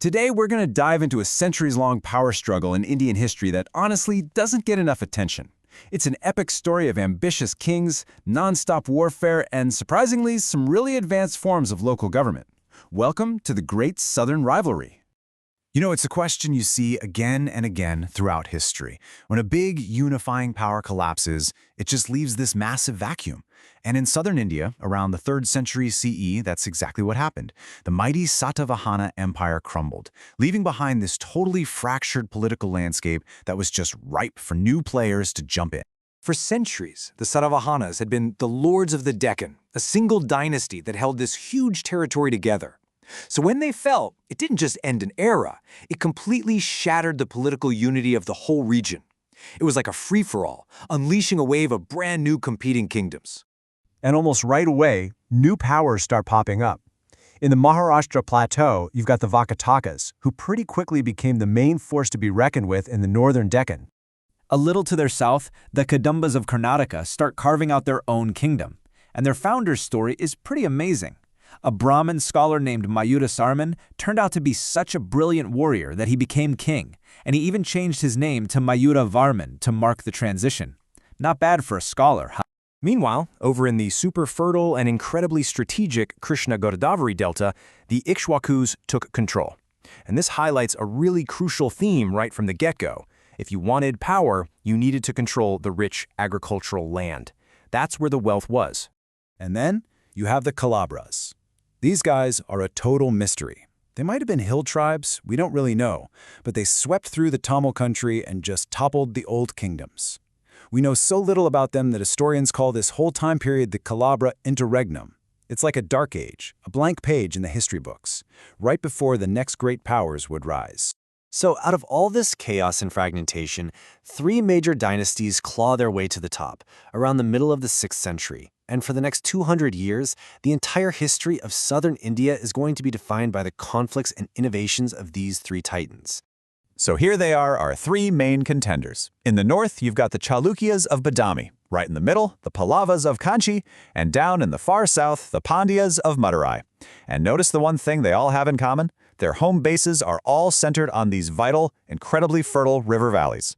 Today, we're going to dive into a centuries-long power struggle in Indian history that honestly doesn't get enough attention. It's an epic story of ambitious kings, non-stop warfare, and surprisingly, some really advanced forms of local government. Welcome to the Great Southern Rivalry. You know, it's a question you see again and again throughout history. When a big, unifying power collapses, it just leaves this massive vacuum. And in southern India, around the 3rd century CE, that's exactly what happened. The mighty Satavahana Empire crumbled, leaving behind this totally fractured political landscape that was just ripe for new players to jump in. For centuries, the Satavahanas had been the lords of the Deccan, a single dynasty that held this huge territory together. So when they fell, it didn't just end an era, it completely shattered the political unity of the whole region. It was like a free-for-all, unleashing a wave of brand new competing kingdoms. And almost right away, new powers start popping up. In the Maharashtra plateau, you've got the Vakatakas, who pretty quickly became the main force to be reckoned with in the northern Deccan. A little to their south, the Kadambas of Karnataka start carving out their own kingdom. And their founder's story is pretty amazing. A Brahmin scholar named Mayura Sarman turned out to be such a brilliant warrior that he became king, and he even changed his name to Mayura Varman to mark the transition. Not bad for a scholar, huh? Meanwhile, over in the super fertile and incredibly strategic Krishna-Godavari Delta, the Ikshwakus took control. And this highlights a really crucial theme right from the get-go. If you wanted power, you needed to control the rich agricultural land. That's where the wealth was. And then you have the Kalabras. These guys are a total mystery. They might have been hill tribes, we don't really know, but they swept through the Tamil country and just toppled the old kingdoms. We know so little about them that historians call this whole time period the Kalabra Interregnum. It's like a dark age, a blank page in the history books, right before the next great powers would rise. So out of all this chaos and fragmentation, 3 major dynasties claw their way to the top, around the middle of the 6th century. And for the next 200 years, the entire history of southern India is going to be defined by the conflicts and innovations of these 3 titans. So here they are, our 3 main contenders. In the north, you've got the Chalukyas of Badami. Right in the middle, the Pallavas of Kanchi. And down in the far south, the Pandyas of Madurai. And notice the one thing they all have in common? Their home bases are all centered on these vital, incredibly fertile river valleys.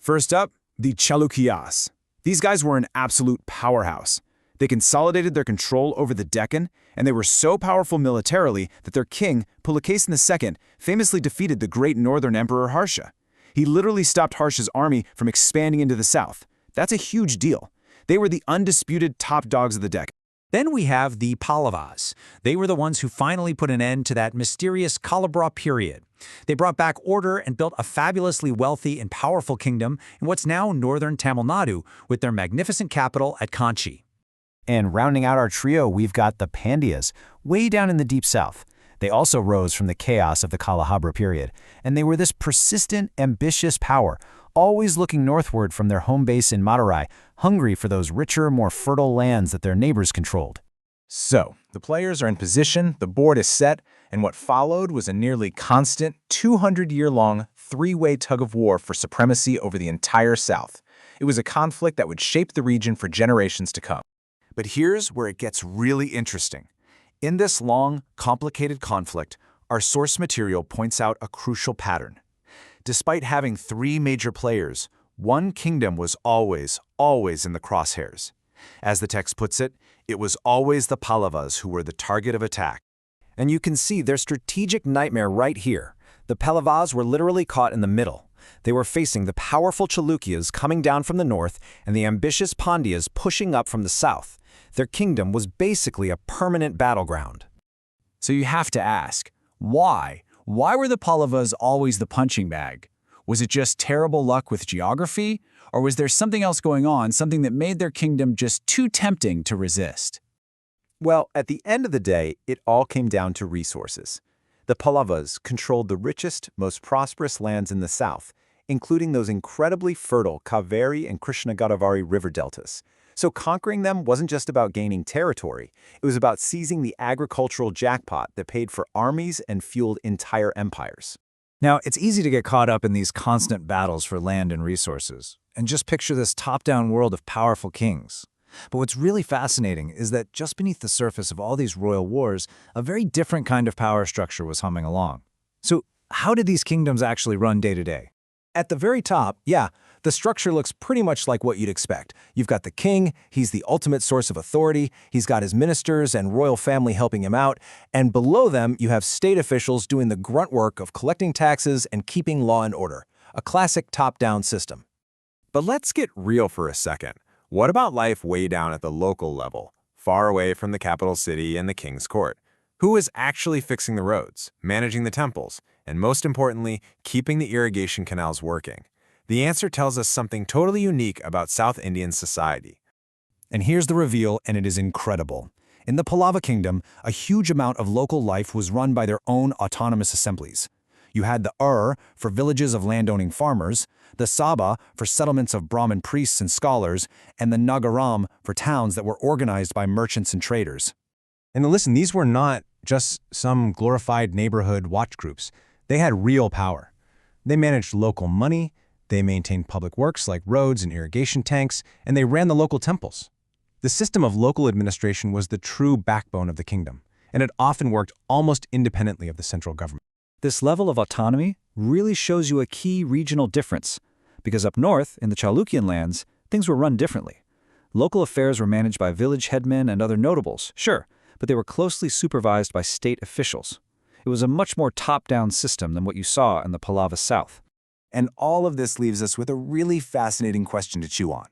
First up, the Chalukyas. These guys were an absolute powerhouse. They consolidated their control over the Deccan, and they were so powerful militarily that their king, Pulakeshin II, famously defeated the great northern emperor Harsha. He literally stopped Harsha's army from expanding into the south. That's a huge deal. They were the undisputed top dogs of the Deccan. Then we have the Pallavas. They were the ones who finally put an end to that mysterious Kalabra period. They brought back order and built a fabulously wealthy and powerful kingdom in what's now northern Tamil Nadu, with their magnificent capital at Kanchi. And rounding out our trio, we've got the Pandyas, way down in the deep south. They also rose from the chaos of the Kalahabra period, and they were this persistent, ambitious power, always looking northward from their home base in Madurai, hungry for those richer, more fertile lands that their neighbors controlled. So, the players are in position, the board is set, and what followed was a nearly constant, 200-year-long, 3-way tug-of-war for supremacy over the entire South. It was a conflict that would shape the region for generations to come. But here's where it gets really interesting. In this long, complicated conflict, our source material points out a crucial pattern. Despite having 3 major players, one kingdom was always in the crosshairs. As the text puts it, it was always the Pallavas who were the target of attack. And you can see their strategic nightmare right here. The Pallavas were literally caught in the middle. They were facing the powerful Chalukyas coming down from the north and the ambitious Pandyas pushing up from the south. Their kingdom was basically a permanent battleground. So you have to ask, why? Why were the Pallavas always the punching bag? Was it just terrible luck with geography? Or was there something else going on, something that made their kingdom just too tempting to resist? Well, at the end of the day, it all came down to resources. The Pallavas controlled the richest, most prosperous lands in the south, including those incredibly fertile Kaveri and Krishna-Godavari river deltas. So conquering them wasn't just about gaining territory, it was about seizing the agricultural jackpot that paid for armies and fueled entire empires. Now, it's easy to get caught up in these constant battles for land and resources, and just picture this top-down world of powerful kings. But what's really fascinating is that just beneath the surface of all these royal wars, a very different kind of power structure was humming along. So how did these kingdoms actually run day to day? At the very top, yeah, the structure looks pretty much like what you'd expect. You've got the king, he's the ultimate source of authority, he's got his ministers and royal family helping him out, and below them you have state officials doing the grunt work of collecting taxes and keeping law and order. A classic top-down system. But let's get real for a second. What about life way down at the local level, far away from the capital city and the king's court? Who is actually fixing the roads, managing the temples, and most importantly, keeping the irrigation canals working? The answer tells us something totally unique about South Indian society. And here's the reveal, and it is incredible. In the Pallava kingdom, a huge amount of local life was run by their own autonomous assemblies. You had the for villages of landowning farmers, the Sabha for settlements of Brahmin priests and scholars, and the Nagaram for towns that were organized by merchants and traders. And listen, these were not just some glorified neighborhood watch groups. They had real power. They managed local money, they maintained public works like roads and irrigation tanks, and they ran the local temples. The system of local administration was the true backbone of the kingdom, and it often worked almost independently of the central government. This level of autonomy really shows you a key regional difference, because up north, in the Chalukyan lands, things were run differently. Local affairs were managed by village headmen and other notables, sure, but they were closely supervised by state officials. It was a much more top-down system than what you saw in the Pallava South. And all of this leaves us with a really fascinating question to chew on.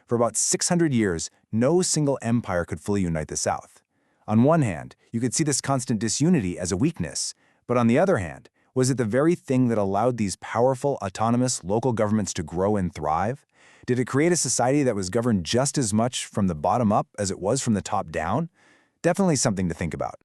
For about 600 years, no single empire could fully unite the South. On one hand, you could see this constant disunity as a weakness, but on the other hand, was it the very thing that allowed these powerful, autonomous local governments to grow and thrive? Did it create a society that was governed just as much from the bottom up as it was from the top down? Definitely something to think about.